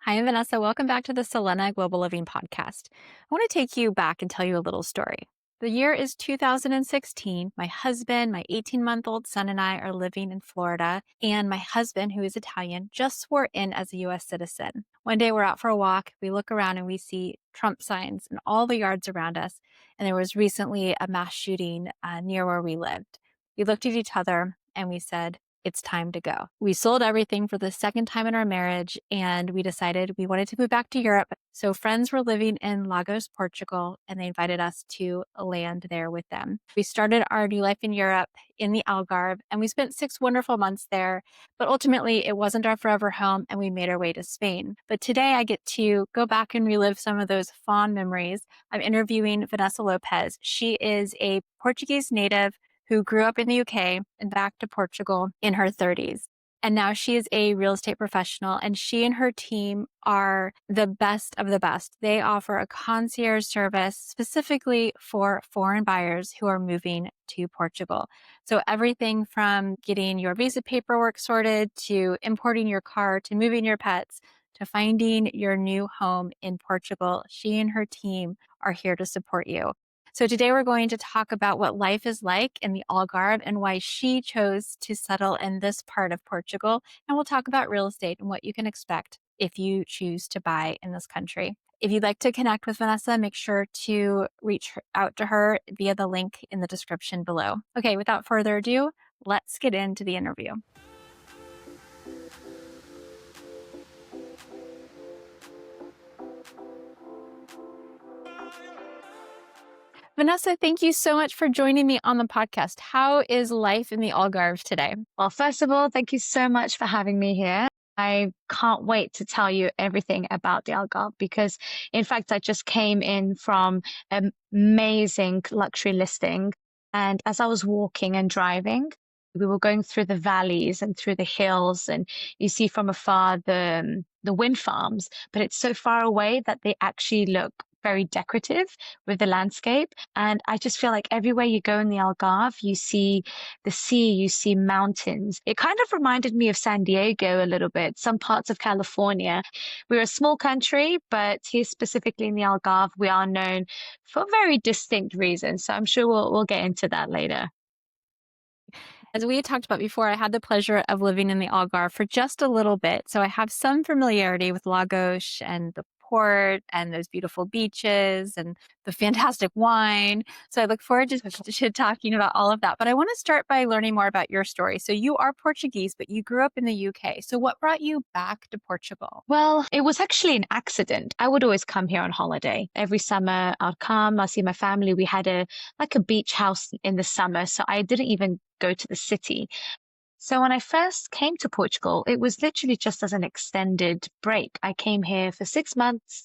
Hi, I'm Vanessa. Welcome back to the Selena Global Living Podcast. I want to take you back and tell you a little story. The year is 2016. My husband, my 18-month-old son, and I are living in Florida. And my husband, who is Italian, just swore in as a U.S. citizen. One day we're out for a walk. We look around and we see Trump signs in all the yards around us. And there was recently a mass shooting near where we lived. We looked at each other and we said, it's time to go. We sold everything for the second time in our marriage, and we decided we wanted to move back to Europe. So friends were living in Lagos, Portugal, and they invited us to land there with them. We started our new life in Europe in the Algarve, and we spent 6 wonderful months there. But ultimately, it wasn't our forever home, and we made our way to Spain. But today, I get to go back and relive some of those fond memories. I'm interviewing Vanessa Lopez. She is a Portuguese native who grew up in the UK and back to Portugal in her 30s. And now she is a real estate professional, and she and her team are the best of the best. They offer a concierge service specifically for foreign buyers who are moving to Portugal. So everything from getting your visa paperwork sorted to importing your car to moving your pets to finding your new home in Portugal, she and her team are here to support you. So today we're going to talk about what life is like in the Algarve and why she chose to settle in this part of Portugal. And we'll talk about real estate and what you can expect if you choose to buy in this country. If you'd like to connect with Vanessa, make sure to reach out to her via the link in the description below. Okay, without further ado, let's get into the interview. Vanessa, thank you so much for joining me on the podcast. How is life in the Algarve today? Well, first of all, thank you so much for having me here. I can't wait to tell you everything about the Algarve because, in fact, I just came in from an amazing luxury listing. And as I was walking and driving, we were going through the valleys and through the hills, and you see from afar the wind farms, but it's so far away that they actually look very decorative with the landscape. And I just feel like everywhere you go in the Algarve, you see the sea, you see mountains. It kind of reminded me of San Diego a little bit, some parts of California. We're a small country, but here specifically in the Algarve, we are known for very distinct reasons. So I'm sure we'll get into that later. As we had talked about before, I had the pleasure of living in the Algarve for just a little bit. So I have some familiarity with Lagos and the port and those beautiful beaches and the fantastic wine. So I look forward to talking about all of that. But I want to start by learning more about your story. So you are Portuguese, but you grew up in the UK. So what brought you back to Portugal? Well, it was actually an accident. I would always come here on holiday. Every summer I'd come, I'll see my family. We had a beach house in the summer, so I didn't even go to the city. So when I first came to Portugal, it was literally just as an extended break. I came here for 6 months.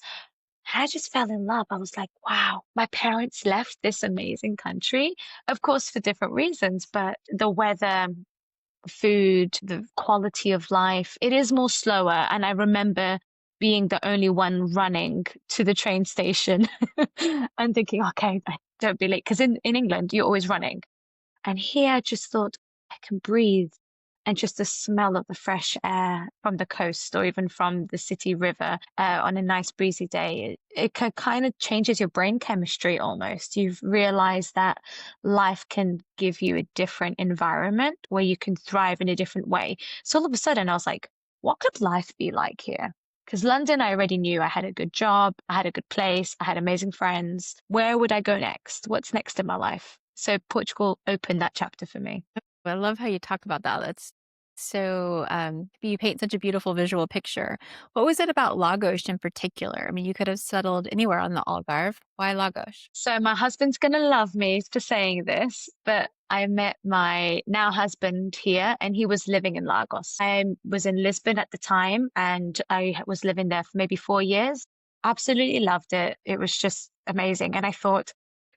And I just fell in love. I was like, wow, my parents left this amazing country, of course, for different reasons, but the weather, food, the quality of life, it is more slower. And I remember being the only one running to the train station and thinking, okay, don't be late. Because in England, you're always running. And here I just thought I can breathe. And just the smell of the fresh air from the coast or even from the city river on a nice breezy day, it kind of changes your brain chemistry almost. You've realized that life can give you a different environment where you can thrive in a different way. So all of a sudden I was like, what could life be like here? Because London, I already knew I had a good job, I had a good place, I had amazing friends. Where would I go next? What's next in my life? So Portugal opened that chapter for me. I love how you talk about that. That's so, you paint such a beautiful visual picture. What was it about Lagos in particular? I mean, you could have settled anywhere on the Algarve. Why Lagos? So my husband's going to love me for saying this, but I met my now husband here and he was living in Lagos. I was in Lisbon at the time and I was living there for maybe 4 years. Absolutely loved it. It was just amazing. And I thought,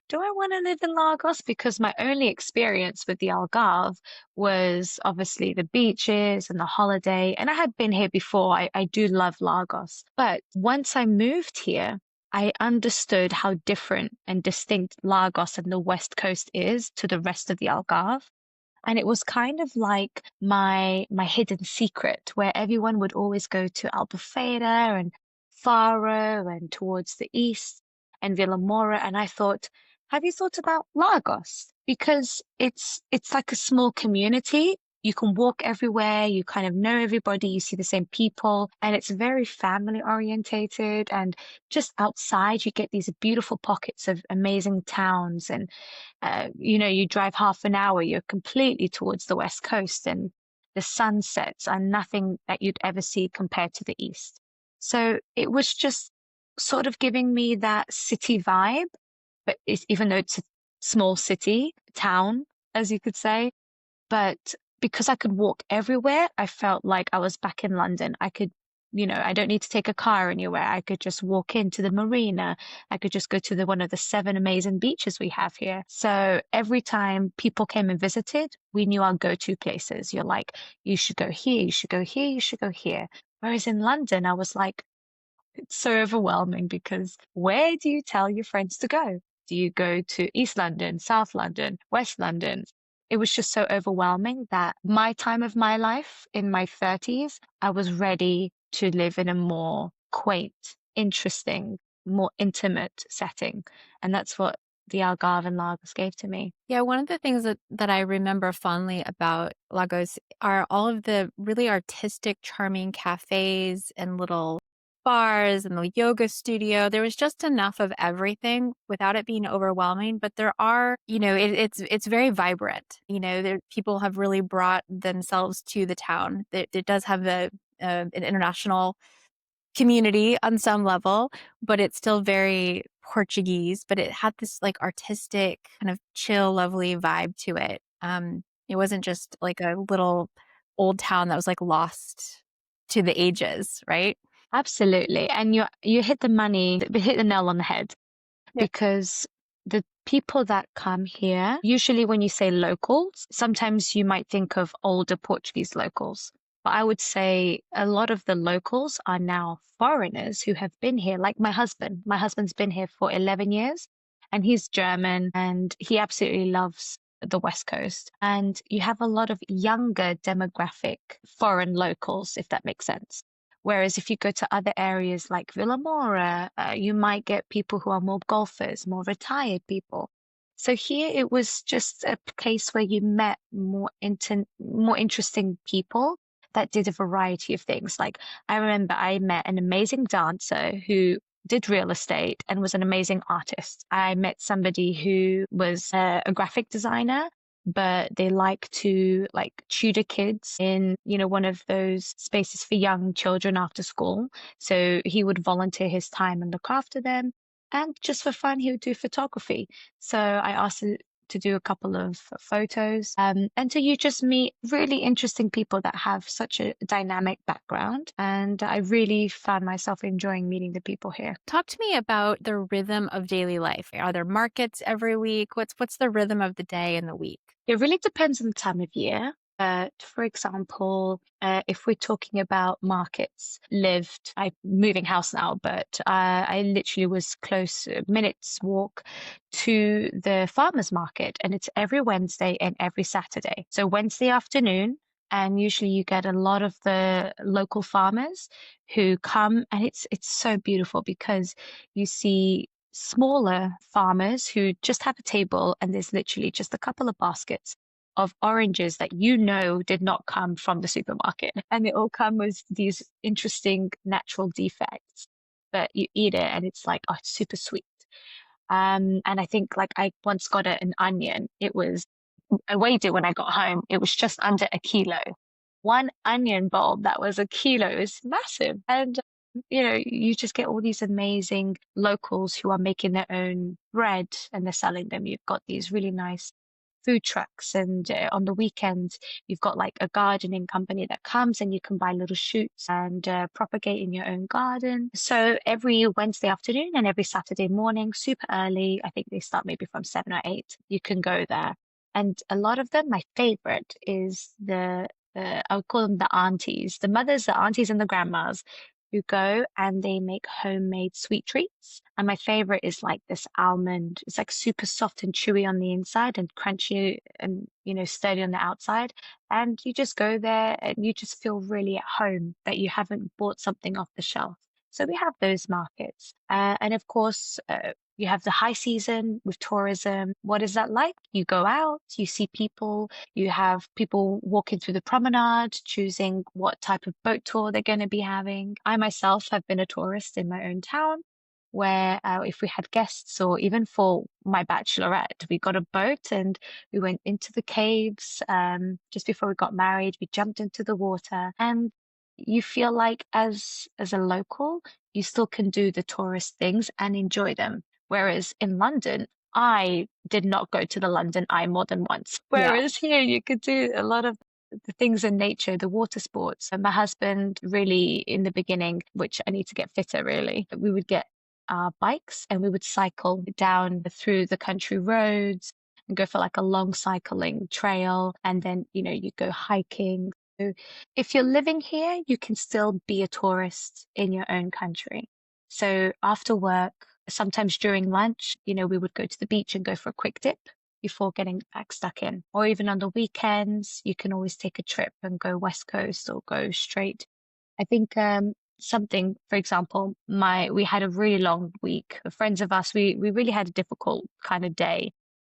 do I want to live in Lagos? Because my only experience with the Algarve was obviously the beaches and the holiday. And I had been here before. I do love Lagos. But once I moved here, I understood how different and distinct Lagos and the West Coast is to the rest of the Algarve. And it was kind of like my hidden secret where everyone would always go to Albufeira and Faro and towards the east and Villamora. And I thought, have you thought about Lagos? Because it's like a small community. You can walk everywhere, you kind of know everybody, you see the same people, and it's very family orientated. And just outside, you get these beautiful pockets of amazing towns. And you drive half an hour, you're completely towards the west coast, and the sunsets are nothing that you'd ever see compared to the east. So it was just sort of giving me that city vibe, but even though it's a small city, town, as you could say, but because I could walk everywhere, I felt like I was back in London. I don't need to take a car anywhere. I could just walk into the marina. I could just go to one of the 7 amazing beaches we have here. So every time people came and visited, we knew our go-to places. You're like, you should go here, you should go here, you should go here. Whereas in London, I was like, it's so overwhelming because where do you tell your friends to go? Do you go to East London, South London, West London? It was just so overwhelming that my time of my life in my 30s, I was ready to live in a more quaint, interesting, more intimate setting. And that's what the Algarve and Lagos gave to me. Yeah, one of the things that I remember fondly about Lagos are all of the really artistic, charming cafes and little bars and the yoga studio. There was just enough of everything without it being overwhelming. But there are, it's very vibrant. People have really brought themselves to the town. It does have an international community on some level, but it's still very Portuguese, but it had this like artistic kind of chill, lovely vibe to it. It wasn't just like a little old town that was like lost to the ages, right? Absolutely. And you hit hit the nail on the head Yeah. because the people that come here, usually when you say locals, sometimes you might think of older Portuguese locals. But I would say a lot of the locals are now foreigners who have been here, like my husband. My husband's been here for 11 years and he's German and he absolutely loves the West Coast. And you have a lot of younger demographic foreign locals, if that makes sense. Whereas if you go to other areas like Villamora, you might get people who are more golfers, more retired people. So here it was just a place where you met more interesting people that did a variety of things. Like I remember I met an amazing dancer who did real estate and was an amazing artist. I met somebody who was a graphic designer, but they like to like tutor kids in, one of those spaces for young children after school. So he would volunteer his time and look after them. And just for fun, he would do photography. So I asked him to do a couple of photos. And so you just meet really interesting people that have such a dynamic background. And I really found myself enjoying meeting the people here. Talk to me about the rhythm of daily life. Are there markets every week? What's the rhythm of the day and the week? It really depends on the time of year. For example, if we're talking about markets, I'm moving house now, but I literally was close, a minute's walk to the farmers market, and it's every Wednesday and every Saturday. So Wednesday afternoon, and usually you get a lot of the local farmers who come, and it's so beautiful because you see smaller farmers who just have a table and there's literally just a couple of baskets of oranges that did not come from the supermarket. And they all come with these interesting natural defects. But you eat it and it's like, oh, it's super sweet. And I think like I once got an onion. I weighed it when I got home. It was just under a kilo. One onion bulb that was a kilo is massive. And you just get all these amazing locals who are making their own bread and they're selling them. You've got these really nice food trucks, and on the weekends you've got like a gardening company that comes and you can buy little shoots and propagate in your own garden. So every Wednesday afternoon and every Saturday morning, super early, I think they start maybe from 7 or 8, you can go there. And a lot of them, my favorite is I would call them the aunties, the mothers, the aunties and the grandmas who go and they make homemade sweet treats. And my favorite is like this almond. It's like super soft and chewy on the inside and crunchy and, sturdy on the outside. And you just go there and you just feel really at home that you haven't bought something off the shelf. So we have those markets. And of course, you have the high season with tourism. What is that like? You go out, you see people, you have people walking through the promenade, choosing what type of boat tour they're going to be having. I myself have been a tourist in my own town where if we had guests or even for my bachelorette, we got a boat and we went into the caves just before we got married. We jumped into the water and you feel like as a local, you still can do the tourist things and enjoy them. Whereas in London, I did not go to the London Eye more than once. Yeah. Whereas here, you could do a lot of the things in nature, the water sports. And my husband really, in the beginning, which I need to get fitter really, we would get our bikes and we would cycle down through the country roads and go for like a long cycling trail. And then, you go hiking. So if you're living here, you can still be a tourist in your own country. So after work, sometimes during lunch, we would go to the beach and go for a quick dip before getting back stuck in. Or even on the weekends, you can always take a trip and go West Coast or go straight. I think something, for example, we had a really long week. Friends of us, we really had a difficult kind of day.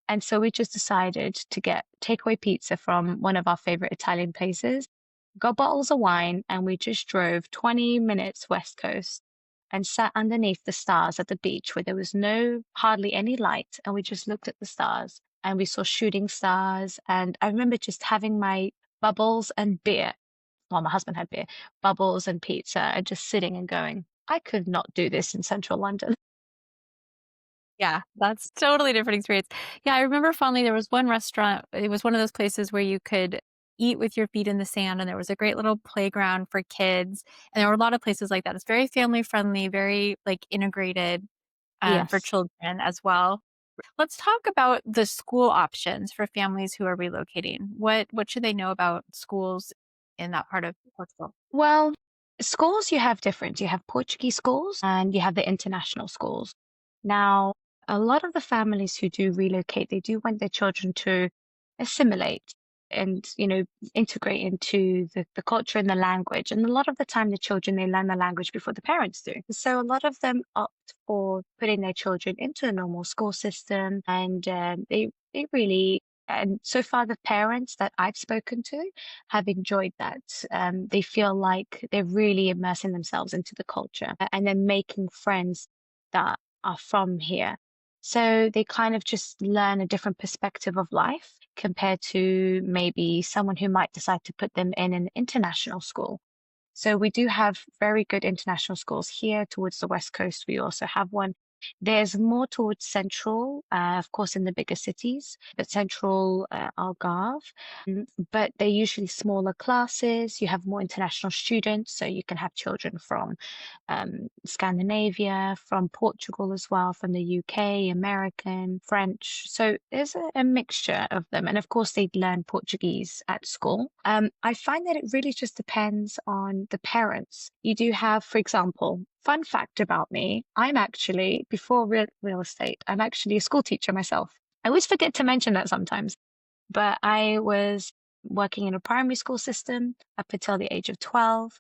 And so we just decided to get takeaway pizza from one of our favorite Italian places, got bottles of wine, and we just drove 20 minutes West Coast and sat underneath the stars at the beach where there was hardly any light. And we just looked at the stars and we saw shooting stars. And I remember just having my bubbles and beer. Well, my husband had beer, bubbles and pizza, and just sitting and going, I could not do this in central London. Yeah, that's totally different experience. Yeah, I remember fondly there was one restaurant, it was one of those places where you could eat with your feet in the sand, and there was a great little playground for kids, and there were a lot of places like that. It's very family friendly, very, like, integrated, for Yes. children as well. Let's talk about the school options for families who are relocating. What should they know about schools in that part of Portugal? Well, schools you have different. You have Portuguese schools and you have the international schools. Now, a lot of the families who do relocate, they do want their children to assimilate and, integrate into the culture and the language. And a lot of the time, the children, they learn the language before the parents do. So a lot of them opt for putting their children into a normal school system and they really and so far, the parents that I've spoken to have enjoyed that. They feel like they're really immersing themselves into the culture and then making friends that are from here. So they kind of just learn a different perspective of life compared to maybe someone who might decide to put them in an international school. So we do have very good international schools here towards the West Coast. We also have one. There's more towards central, of course, in the bigger cities, but central Algarve. But they're usually smaller classes. You have more international students, so you can have children from Scandinavia, from Portugal as well, from the UK, American, French. So there's a mixture of them. And of course, they learn Portuguese at school. I find that it really just depends on the parents. You do have, for example, fun fact about me, I'm actually, before real estate, I'm actually a school teacher myself. I always forget to mention that sometimes, but I was working in a primary school system up until the age of 12.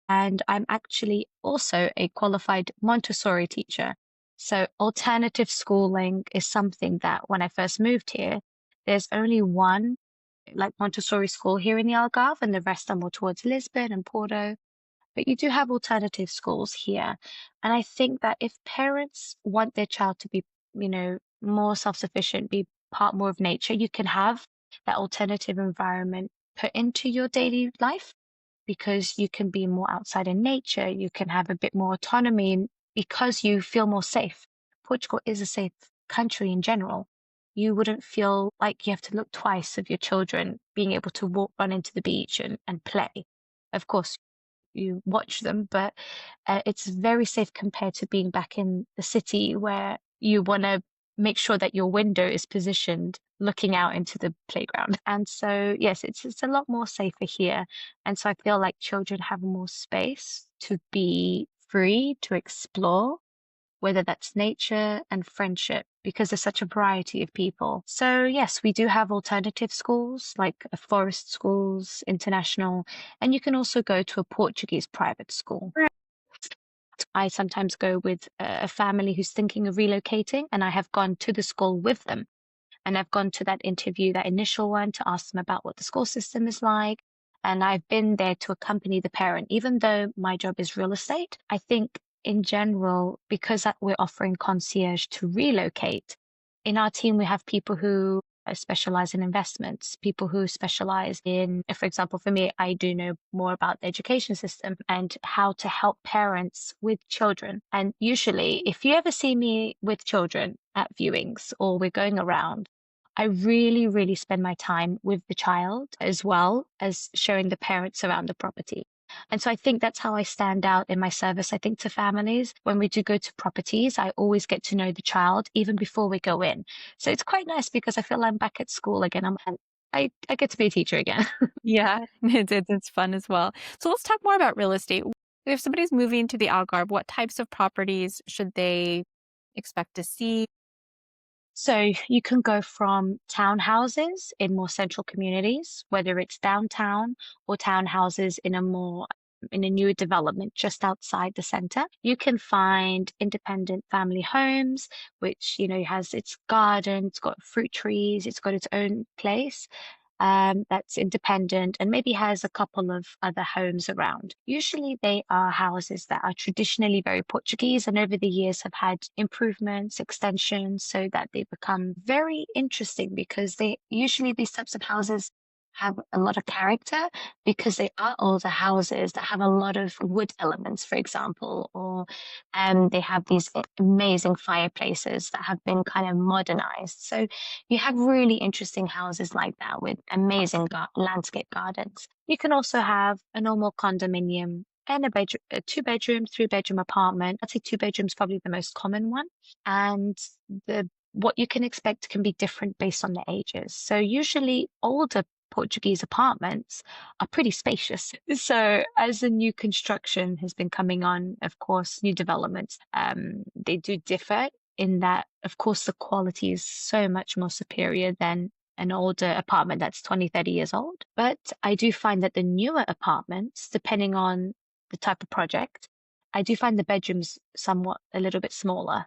And I'm actually also a qualified Montessori teacher. So alternative schooling is something that when I first moved here, there's only one like Montessori school here in the Algarve, and the rest are more towards Lisbon and Porto. But you do have alternative schools here. And I think that if parents want their child to be, more self-sufficient, be part more of nature, you can have that alternative environment put into your daily life because you can be more outside in nature. You can have a bit more autonomy because you feel more safe. Portugal is a safe country in general. You wouldn't feel like you have to look twice of your children being able to run into the beach and play. Of course, you watch them, but it's very safe compared to being back in the city where you want to make sure that your window is positioned looking out into the playground. And so, yes, it's a lot more safer here. And so I feel like children have more space to be free to explore, whether that's nature and friendship, because there's such a variety of people. So, yes, we do have alternative schools like forest schools, international, and you can also go to a Portuguese private school. I sometimes go with a family who's thinking of relocating, and I have gone to the school with them. And I've gone to that interview, that initial one, to ask them about what the school system is like. And I've been there to accompany the parent, even though my job is real estate. I think in general, because we're offering concierge to relocate, in our team, we have people who specialize in investments, people who specialize in, for example, for me, I do know more about the education system and how to help parents with children. And usually, if you ever see me with children at viewings or we're going around, I really, really spend my time with the child as well as showing the parents around the property. And so I think that's how I stand out in my service. I think to families, when we do go to properties, I always get to know the child even before we go in. So it's quite nice because I feel I'm back at school again. I get to be a teacher again. Yeah, it's fun as well. So let's talk more about real estate. If somebody's moving to the Algarve, what types of properties should they expect to see? So you can go from townhouses in more central communities, whether it's downtown or townhouses in a newer development just outside the center. You can find independent family homes, which, has its garden, it's got fruit trees, it's got its own place. That's independent and maybe has a couple of other homes around. Usually, they are houses that are traditionally very Portuguese and over the years have had improvements, extensions, so that they become very interesting because these types of houses have a lot of character because they are older houses that have a lot of wood elements, for example, or they have these amazing fireplaces that have been kind of modernized. So you have really interesting houses like that with amazing landscape gardens. You can also have a normal condominium and a two-bedroom, three-bedroom apartment. I'd say two bedrooms probably the most common one. And the what you can expect can be different based on the ages. So usually older Portuguese apartments are pretty spacious. So as the new construction has been coming on, of course, new developments, they do differ in that, of course, the quality is so much more superior than an older apartment that's 20, 30 years old. But I do find that the newer apartments, depending on the type of project, I do find the bedrooms somewhat a little bit smaller.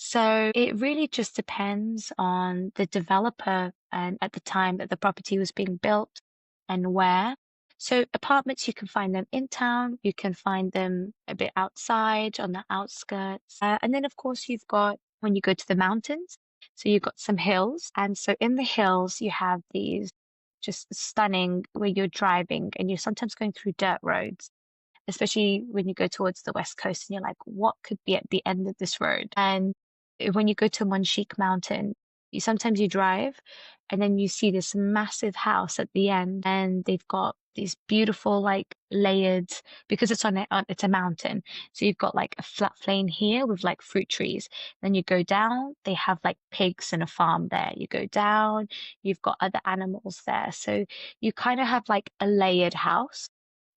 So it really just depends on the developer and at the time that the property was being built and where. So apartments, you can find them in town, you can find them a bit outside on the outskirts. And then, of course, you've got when you go to the mountains. So you've got some hills. And so in the hills, you have these just stunning where you're driving and you're sometimes going through dirt roads, especially when you go towards the west coast and you're like, what could be at the end of this road? And when you go to Monchique Mountain, sometimes you drive and then you see this massive house at the end and they've got these beautiful like layered because it's a mountain. So you've got like a flat plain here with like fruit trees. Then you go down, they have like pigs and a farm there. You go down, you've got other animals there. So you kind of have like a layered house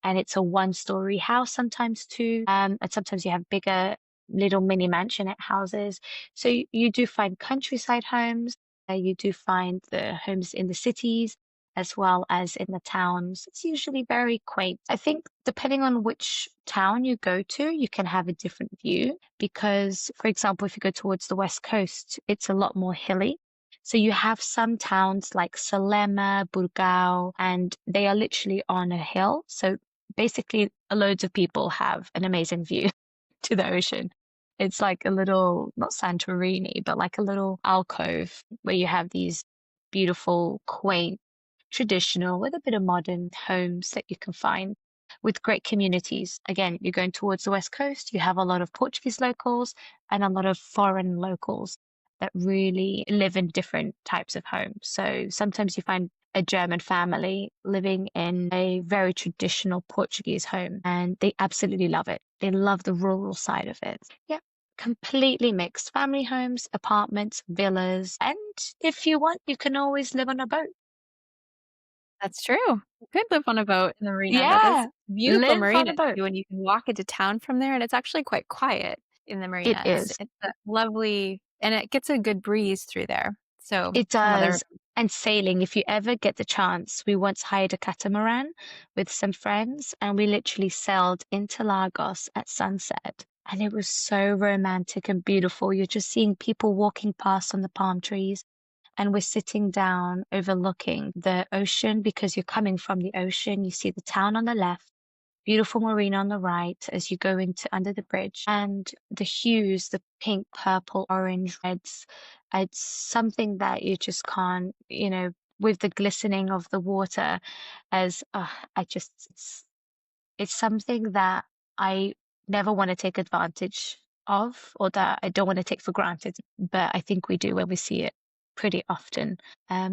and it's a one-story house sometimes too. And sometimes you have bigger little mini mansionette houses. So you do find countryside homes. You do find the homes in the cities as well as in the towns. It's usually very quaint. I think depending on which town you go to, you can have a different view because, for example, if you go towards the west coast, it's a lot more hilly. So you have some towns like Salema, Burgao, and they are literally on a hill. So basically, loads of people have an amazing view to the ocean. It's like a little, not Santorini, but like a little alcove where you have these beautiful, quaint, traditional, with a bit of modern homes that you can find with great communities. Again, you're going towards the West Coast, you have a lot of Portuguese locals and a lot of foreign locals that really live in different types of homes. So sometimes you find a German family living in a very traditional Portuguese home and they absolutely love it. They love the rural side of it. Yeah. completely mixed family homes, apartments, villas, and if you want, you can always live on a boat. That's true. You could live on a boat in the marina. That is Yeah, a beautiful live on marina a boat. too, and you can walk into town from there, and it's actually quite quiet in the It marina. is. It's a lovely and it gets a good breeze through there. So, It another does. And sailing, if you ever get the chance, we once hired a catamaran with some friends and we literally sailed into Lagos at sunset. And it was so romantic and beautiful. You're just seeing people walking past on the palm trees, and we're sitting down overlooking the ocean because you're coming from the ocean. You see the town on the left, beautiful marina on the right as you go into under the bridge, and the hues, the pink, purple, orange, reds. It's something that you just can't, with the glistening of the water as I just it's something that I never want to take advantage of, or that I don't want to take for granted, but I think we do when we see it pretty often.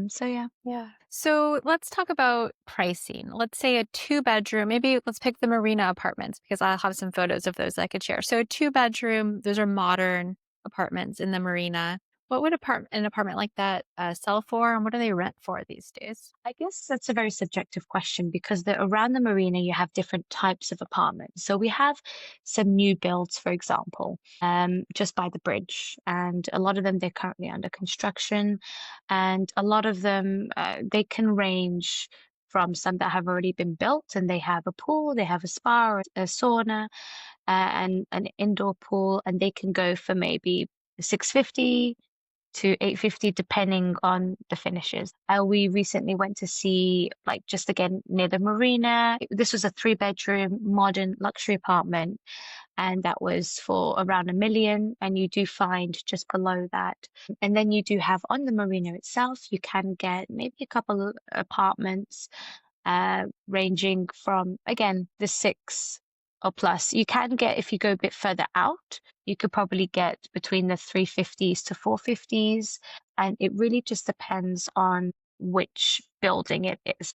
So yeah. Yeah. So let's talk about pricing. Let's say a two-bedroom, maybe let's pick the marina apartments because I'll have some photos of those I could share. So a two-bedroom, those are modern apartments in the marina. What would an apartment like that sell for, and what do they rent for these days? I guess that's a very subjective question because around the marina you have different types of apartments. So we have some new builds, for example, just by the bridge, and a lot of them they're currently under construction, and a lot of them they can range from some that have already been built and they have a pool, they have a spa, a sauna, and an indoor pool, and they can go for maybe 650 to 850 depending on the finishes. We recently went to see, like, just again near the marina. This was a 3-bedroom modern luxury apartment, and that was for around 1 million. And you do find just below that. And then you do have on the marina itself, you can get maybe a couple of apartments ranging from, again, the six or plus. You can get, if you go a bit further out, you could probably get between the 350s to 450s. And it really just depends on which building it is.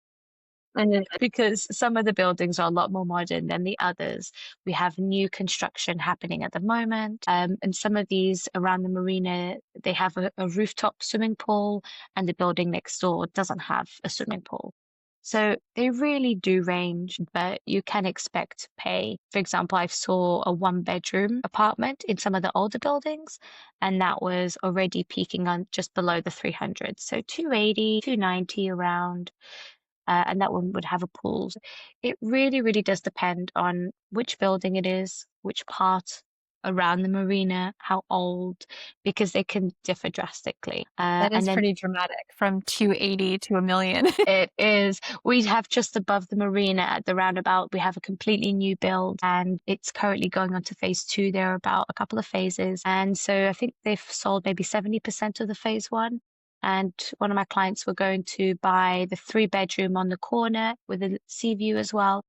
And because some of the buildings are a lot more modern than the others, we have new construction happening at the moment. And some of these around the marina, they have a rooftop swimming pool, and the building next door doesn't have a swimming pool. So they really do range, but you can expect to pay. For example, I saw a 1-bedroom apartment in some of the older buildings, and that was already peaking on just below the 300. So 280, 290 around, and that one would have a pool. It really, really does depend on which building it is, which part around the marina, how old, because they can differ drastically. That And is then pretty dramatic from 280 to 1 million. it is, we have just above the marina at the roundabout, we have a completely new build, and it's currently going on to phase two. There are about a couple of phases. And so I think they've sold maybe 70% of the phase one. And one of my clients were going to buy the 3-bedroom on the corner with a sea view as well.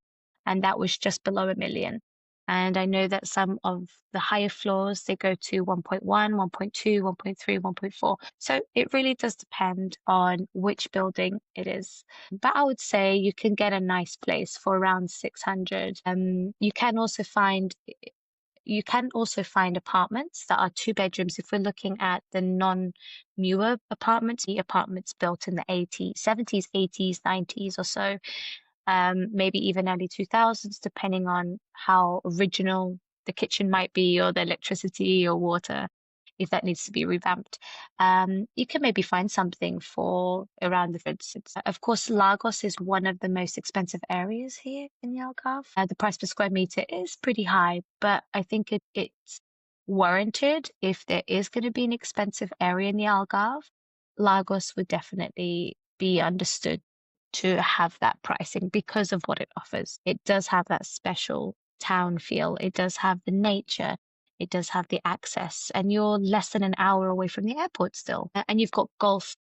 And that was just below 1 million. And I know that some of the higher floors, they go to 1.1, 1.2, 1.3, 1.4. So it really does depend on which building it is. But I would say you can get a nice place for around 600. You can also find apartments that are 2 bedrooms. If we're looking at the non-newer apartments, the apartments built in the 80s, 70s, 80s, 90s or so, maybe even early 2000s, depending on how original the kitchen might be, or the electricity or water, if that needs to be revamped. You can maybe find something for around the foods. Of course, Lagos is one of the most expensive areas here in the Algarve. The price per square meter is pretty high, but I think it's warranted. If there is going to be an expensive area in the Algarve, Lagos would definitely be understood to have that pricing because of what it offers. It does have that special town feel. It does have the nature. It does have the access, and you're less than an hour away from the airport still. And you've got golf.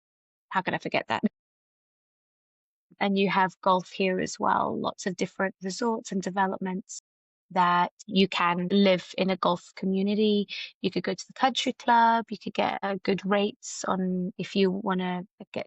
How can I forget that? And you have golf here as well. Lots of different resorts and developments that you can live in a golf community. You could go to the country club. You could get good rates on if you want to get,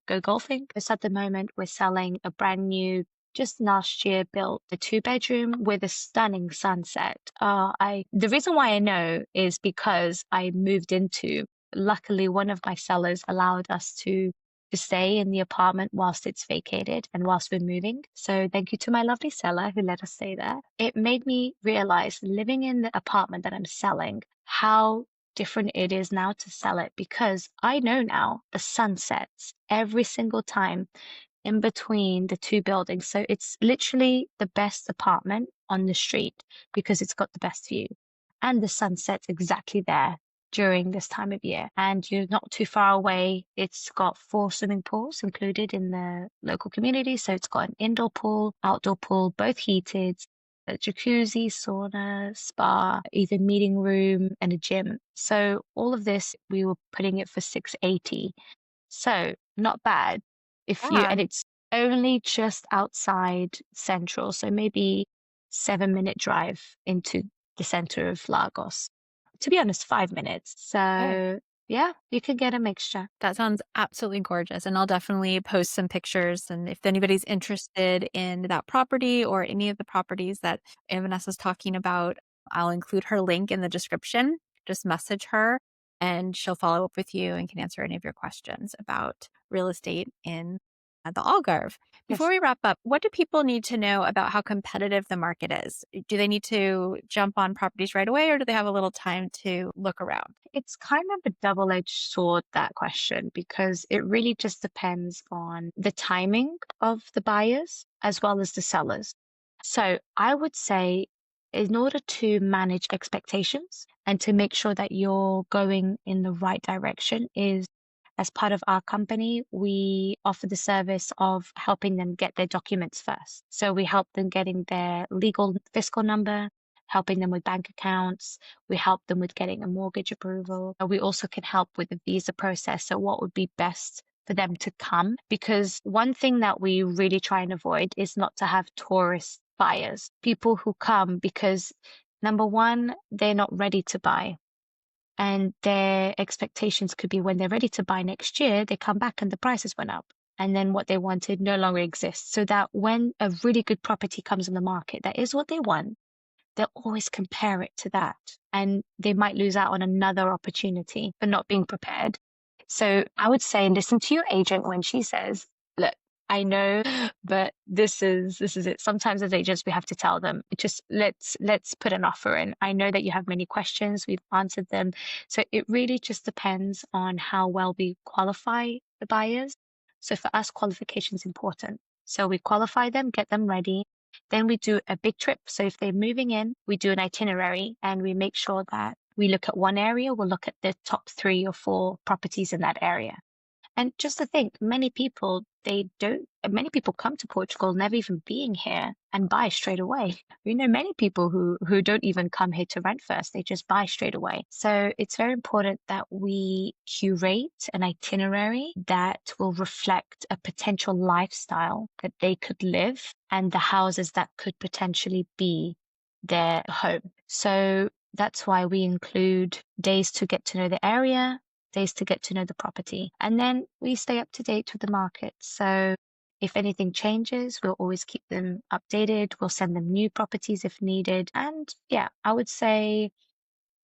go golfing. Because at the moment we're selling a brand new just last year built a 2-bedroom with a stunning sunset. The reason why I know is because I moved into, luckily one of my sellers allowed us to stay in the apartment whilst it's vacated and whilst we're moving. So thank you to my lovely seller who let us stay there. It made me realize, living in the apartment that I'm selling, how different it is now to sell it, because I know now the sun sets every single time in between the two buildings. So it's literally the best apartment on the street because it's got the best view. And the sun sets exactly there during this time of year. And you're not too far away. It's got 4 swimming pools included in the local community. So it's got an indoor pool, outdoor pool, both heated, a jacuzzi, sauna, spa, even meeting room and a gym. So all of this, we were putting it for 680. So not bad. Yeah. And it's only just outside Central, so maybe 7-minute drive into the center of Lagos. To be honest, 5 minutes. Okay. So yeah, you could get a mixture. That sounds absolutely gorgeous. And I'll definitely post some pictures. And if anybody's interested in that property or any of the properties that Vanessa's talking about, I'll include her link in the description. Just message her and she'll follow up with you and can answer any of your questions about real estate in the Algarve. Before Yes. we wrap up, what do people need to know about how competitive the market is? Do they need to jump on properties right away or do they have a little time to look around? It's kind of a double-edged sword, that question, because it really just depends on the timing of the buyers as well as the sellers. So I would say, in order to manage expectations and to make sure that you're going in the right direction, is as part of our company, we offer the service of helping them get their documents first. So we help them getting their legal fiscal number, helping them with bank accounts. We help them with getting a mortgage approval. We also can help with the visa process. So what would be best for them to come? Because one thing that we really try and avoid is not to have tourist buyers, people who come because, number one, they're not ready to buy. And their expectations could be when they're ready to buy next year, they come back and the prices went up. And then what they wanted no longer exists. So that when a really good property comes on the market, that is what they want, they'll always compare it to that. And they might lose out on another opportunity for not being prepared. So I would say listen to your agent when she says, look, I know, but this is it. Sometimes as agents, we have to tell them, just let's put an offer in. I know that you have many questions. We've answered them. So it really just depends on how well we qualify the buyers. So for us, qualification is important. So we qualify them, get them ready. Then we do a big trip. So if they're moving in, we do an itinerary and we make sure that we look at one area, we'll look at the top 3 or 4 properties in that area. And just to think, many people come to Portugal never even being here and buy straight away. We know many people who don't even come here to rent first. They just buy straight away. So it's very important that we curate an itinerary that will reflect a potential lifestyle that they could live and the houses that could potentially be their home. So that's why we include days to get to know the area, days to get to know the property. And then we stay up to date with the market. So if anything changes, we'll always keep them updated. We'll send them new properties if needed. And yeah, I would say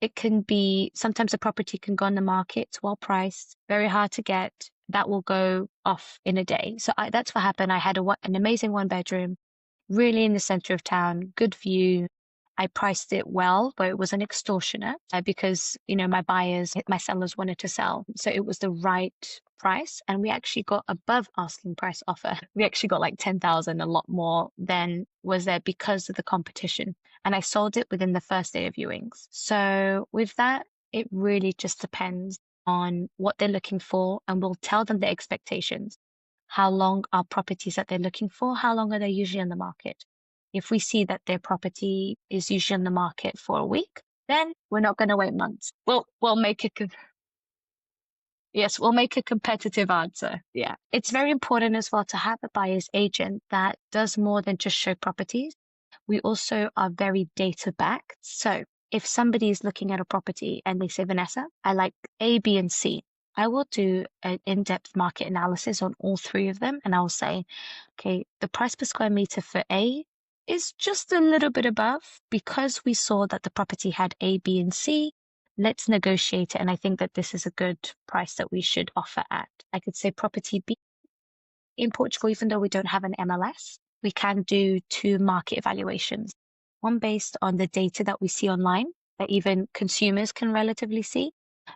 it can be, sometimes a property can go on the market, it's well priced, very hard to get. That will go off in a day. So that's what happened. I had an amazing 1-bedroom, really in the center of town, good view. I priced it well, but it was an extortionate because, my sellers wanted to sell. So it was the right price. And we actually got above asking price offer. We actually got like 10,000, a lot more than was there because of the competition. And I sold it within the first day of viewings. So with that, it really just depends on what they're looking for. And we'll tell them the expectations. How long are properties that they're looking for? How long are they usually on the market? If we see that their property is usually on the market for a week, then we're not going to wait months. We'll make we'll make a competitive answer. Yeah. It's very important as well to have a buyer's agent that does more than just show properties. We also are very data backed. So if somebody is looking at a property and they say, Vanessa, I like A, B, and C, I will do an in-depth market analysis on all three of them, and I'll say, okay, the price per square meter for A is just a little bit above because we saw that the property had A, B, and C. Let's negotiate it. And I think that this is a good price that we should offer at. I could say property B in Portugal, even though we don't have an MLS, we can do two market evaluations. One based on the data that we see online that even consumers can relatively see.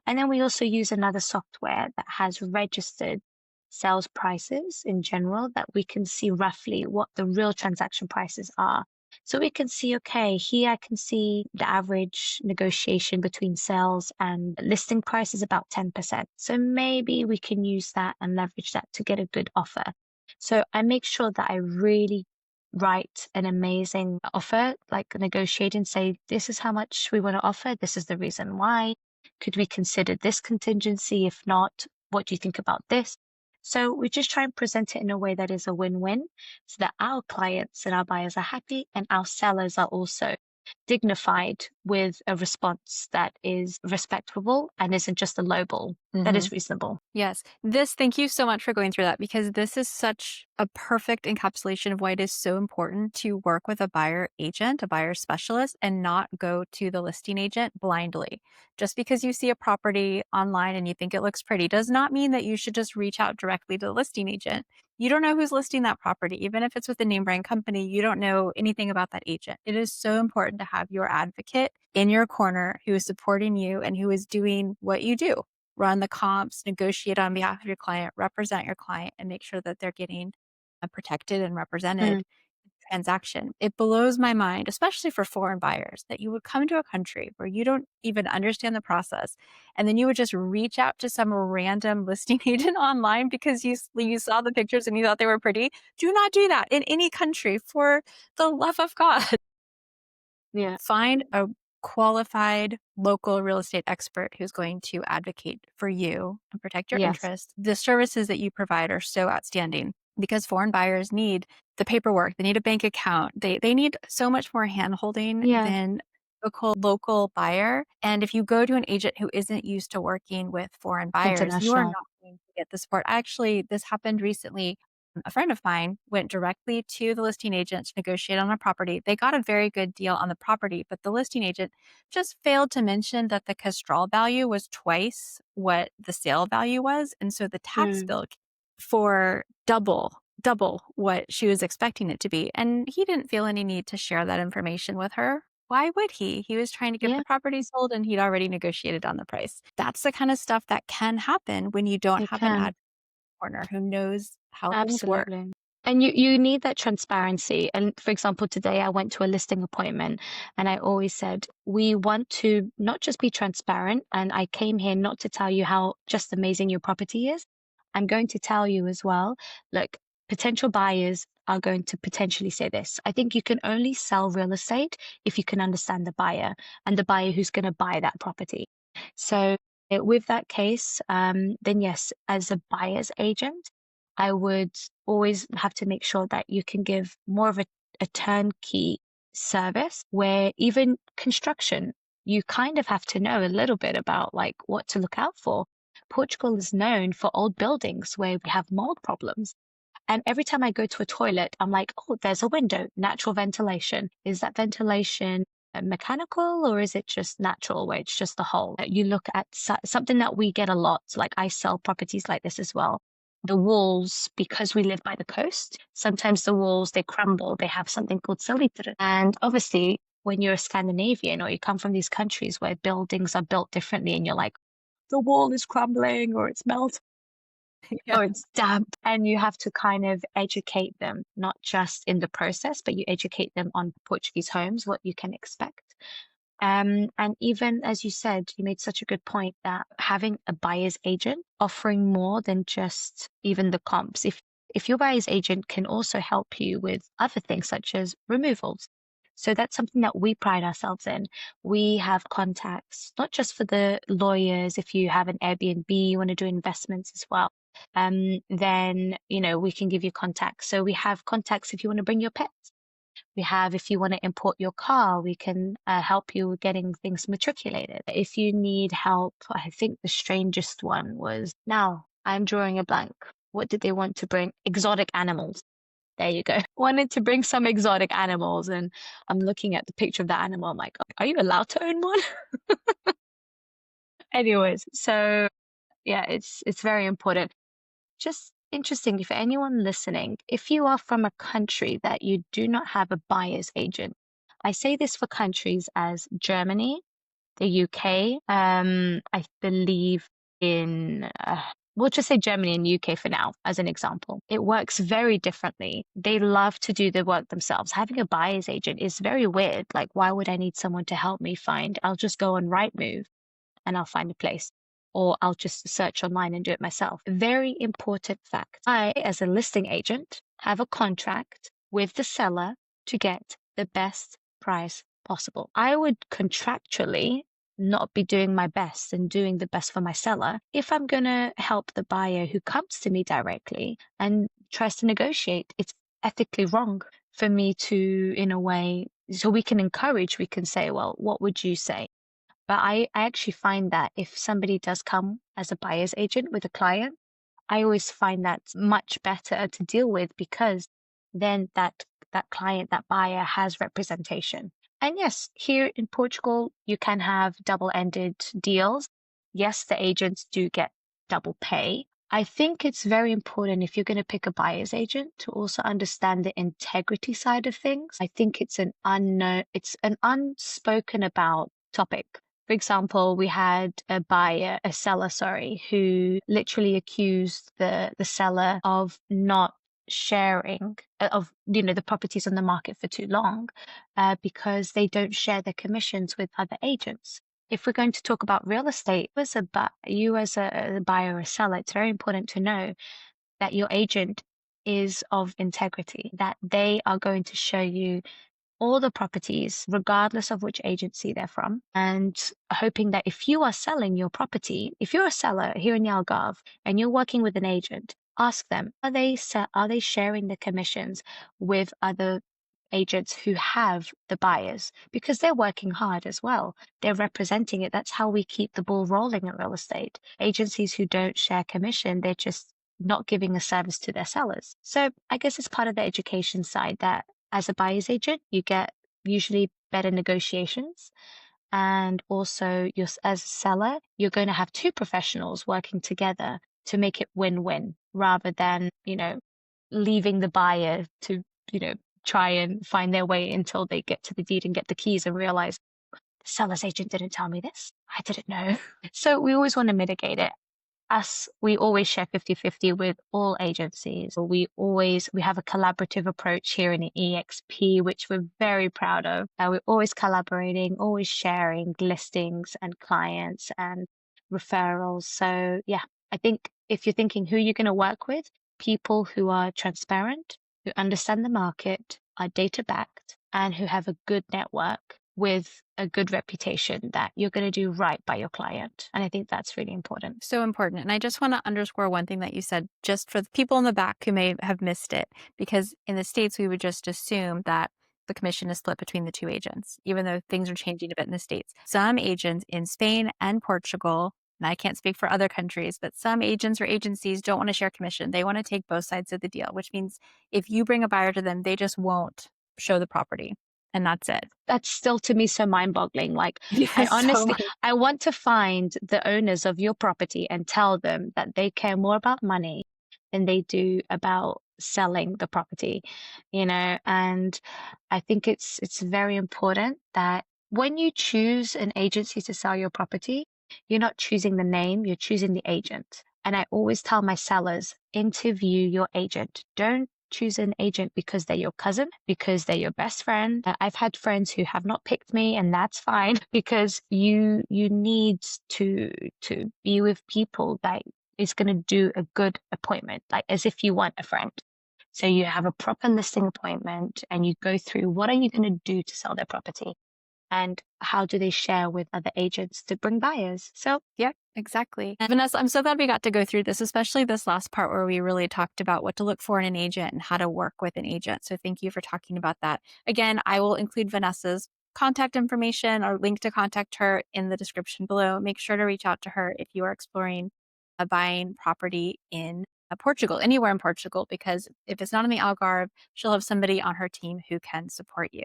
And then we also use another software that has registered sales prices in general that we can see roughly what the real transaction prices are. So we can see, okay, here I can see the average negotiation between sales and listing price is about 10%. So maybe we can use that and leverage that to get a good offer. So I make sure that I really write an amazing offer, like negotiate and say, this is how much we want to offer. This is the reason why. Could we consider this contingency? If not, what do you think about this? So we just try and present it in a way that is a win-win so that our clients and our buyers are happy and our sellers are also dignified with a response that is respectable and isn't just a lowball. That Mhm. is reasonable. Yes. Thank you so much for going through that because this is such a perfect encapsulation of why it is so important to work with a buyer agent, a buyer specialist, and not go to the listing agent blindly. Just because you see a property online and you think it looks pretty does not mean that you should just reach out directly to the listing agent. You don't know who's listing that property. Even if it's with a name brand company, you don't know anything about that agent. It is so important to have your advocate in your corner who is supporting you and who is doing what you do, run the comps, negotiate on behalf of your client, represent your client, and make sure that they're getting protected and represented Mm, in the transaction. It blows my mind, especially for foreign buyers, that you would come to a country where you don't even understand the process, and then you would just reach out to some random listing agent online because you saw the pictures and you thought they were pretty. Do not do that in any country, for the love of God. yeah. Find a qualified local real estate expert who's going to advocate for you and protect your Yes. interests. The services that you provide are so outstanding because foreign buyers need the paperwork, they need a bank account, they need so much more handholding Yeah. than a local buyer. And if you go to an agent who isn't used to working with foreign buyers, you are International. not going to get the support. Actually, this happened recently. A friend of mine went directly to the listing agent to negotiate on a property. They got a very good deal on the property, but the listing agent just failed to mention that the castral value was twice what the sale value was. And so the tax Mm, bill came for double what she was expecting it to be. And he didn't feel any need to share that information with her. Why would he? He was trying to get yeah, the property sold and he'd already negotiated on the price. That's the kind of stuff that can happen when you don't it have an can. advocate corner who knows how things work. Absolutely. And you need that transparency. And for example, today I went to a listing appointment and I always said, we want to not just be transparent. And I came here not to tell you how just amazing your property is. I'm going to tell you as well, look, potential buyers are going to potentially say this. I think you can only sell real estate if you can understand the buyer and the buyer who's going to buy that property. So with that case, then yes, as a buyer's agent, I would always have to make sure that you can give more of a turnkey service where even construction, you kind of have to know a little bit about like what to look out for. Portugal is known for old buildings where we have mold problems. And every time I go to a toilet, I'm like, oh, there's a window, natural ventilation. Is that ventilation mechanical or is it just natural where it's just the hole? You look at something that we get a lot, like I sell properties like this as well. The walls, because we live by the coast, sometimes the walls, they crumble. They have something called salitre. And obviously, when you're a Scandinavian or you come from these countries where buildings are built differently and you're like, the wall is crumbling or it's melting Yeah. or it's damp, and you have to kind of educate them, not just in the process, but you educate them on Portuguese homes, what you can expect. And even as you said, you made such a good point that having a buyer's agent offering more than just even the comps. If your buyer's agent can also help you with other things such as removals. So that's something that we pride ourselves in. We have contacts, not just for the lawyers, if you have an Airbnb, you want to do investments as well. Then, we can give you contacts. So we have contacts if you want to bring your pets. We have, if you want to import your car, we can help you with getting things matriculated. If you need help, I think the strangest one was, now I'm drawing a blank. What did they want to bring? Exotic animals. There you go. Wanted to bring some exotic animals, and I'm looking at the picture of the animal. I'm like, are you allowed to own one? Anyways, so yeah, it's very important. Just interesting for anyone listening, if you are from a country that you do not have a buyer's agent, I say this for countries as Germany, the UK, I believe in, we'll just say Germany and UK for now, as an example. It works very differently. They love to do the work themselves. Having a buyer's agent is very weird. Like, why would I need someone to help me find? I'll just go on Rightmove and I'll find a place. Or I'll just search online and do it myself. Very important fact. I, as a listing agent, have a contract with the seller to get the best price possible. I would contractually not be doing my best and doing the best for my seller if I'm going to help the buyer who comes to me directly and tries to negotiate. It's ethically wrong for me to, in a way, so we can encourage, we can say, well, what would you say? But I actually find that if somebody does come as a buyer's agent with a client, I always find that much better to deal with, because then that client, that buyer has representation. And yes, here in Portugal, you can have double-ended deals. Yes, the agents do get double pay. I think it's very important, if you're going to pick a buyer's agent, to also understand the integrity side of things. I think it's an unspoken about topic. For example, we had a seller, sorry, who literally accused the seller of not sharing of the properties on the market for too long, because they don't share their commissions with other agents. If we're going to talk about real estate, you as a buyer or seller, it's very important to know that your agent is of integrity, that they are going to show you all the properties, regardless of which agency they're from, and hoping that if you are selling your property, if you're a seller here in the Algarve and you're working with an agent, ask them, are they sharing the commissions with other agents who have the buyers? Because they're working hard as well. They're representing it. That's how we keep the ball rolling in real estate. Agencies who don't share commission, they're just not giving a service to their sellers. So I guess it's part of the education side that as a buyer's agent, you get usually better negotiations. And also, as a seller, you're going to have two professionals working together to make it win-win, rather than, leaving the buyer to, try and find their way until they get to the deed and get the keys and realize the seller's agent didn't tell me this. I didn't know. So we always want to mitigate it. We always share 50-50 with all agencies. We have a collaborative approach here in the EXP, which we're very proud of. We're always collaborating, always sharing listings and clients and referrals. So yeah, I think if you're thinking who you're going to work with, people who are transparent, who understand the market, are data backed, and who have a good network with a good reputation, that you're going to do right by your client. And I think that's really important. So important. And I just want to underscore one thing that you said, just for the people in the back who may have missed it, because in the States, we would just assume that the commission is split between the two agents, even though things are changing a bit in the States. Some agents in Spain and Portugal, and I can't speak for other countries, but some agents or agencies don't want to share commission. They want to take both sides of the deal, which means if you bring a buyer to them, they just won't show the property. And that's it. That's still to me so mind-boggling. Like, I honestly, I want to find the owners of your property and tell them that they care more about money than they do about selling the property, and I think it's very important that when you choose an agency to sell your property, you're not choosing the name, you're choosing the agent. And I always tell my sellers, interview your agent. Don't choose an agent because they're your cousin, because they're your best friend. I've had friends who have not picked me, and that's fine, because you need to be with people that is going to do a good appointment, like as if you want a friend. So you have a proper listing appointment and you go through, what are you going to do to sell their property? and how do they share with other agents to bring buyers. So Yeah, exactly. And Vanessa, I'm so glad we got to go through this, especially this last part where we really talked about what to look for in an agent and how to work with an agent. So thank you for talking about that. Again, I will include Vanessa's contact information or link to contact her in the description below. Make sure to reach out to her if you are exploring a buying property in Portugal, anywhere in Portugal, because if it's not in the Algarve, she'll have somebody on her team who can support you.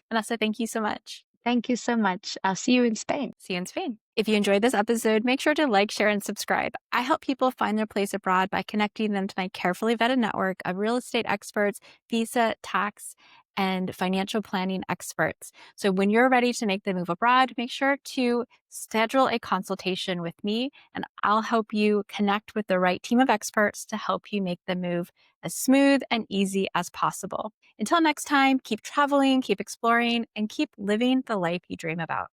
Vanessa, thank you so much. thank you so much. I'll see you in Spain. See you in Spain. If you enjoyed this episode, make sure to like, share, and subscribe. I help people find their place abroad by connecting them to my carefully vetted network of real estate experts, visa, tax, and financial planning experts. So when you're ready to make the move abroad, make sure to schedule a consultation with me, and I'll help you connect with the right team of experts to help you make the move as smooth and easy as possible. Until next time, keep traveling, keep exploring, and keep living the life you dream about.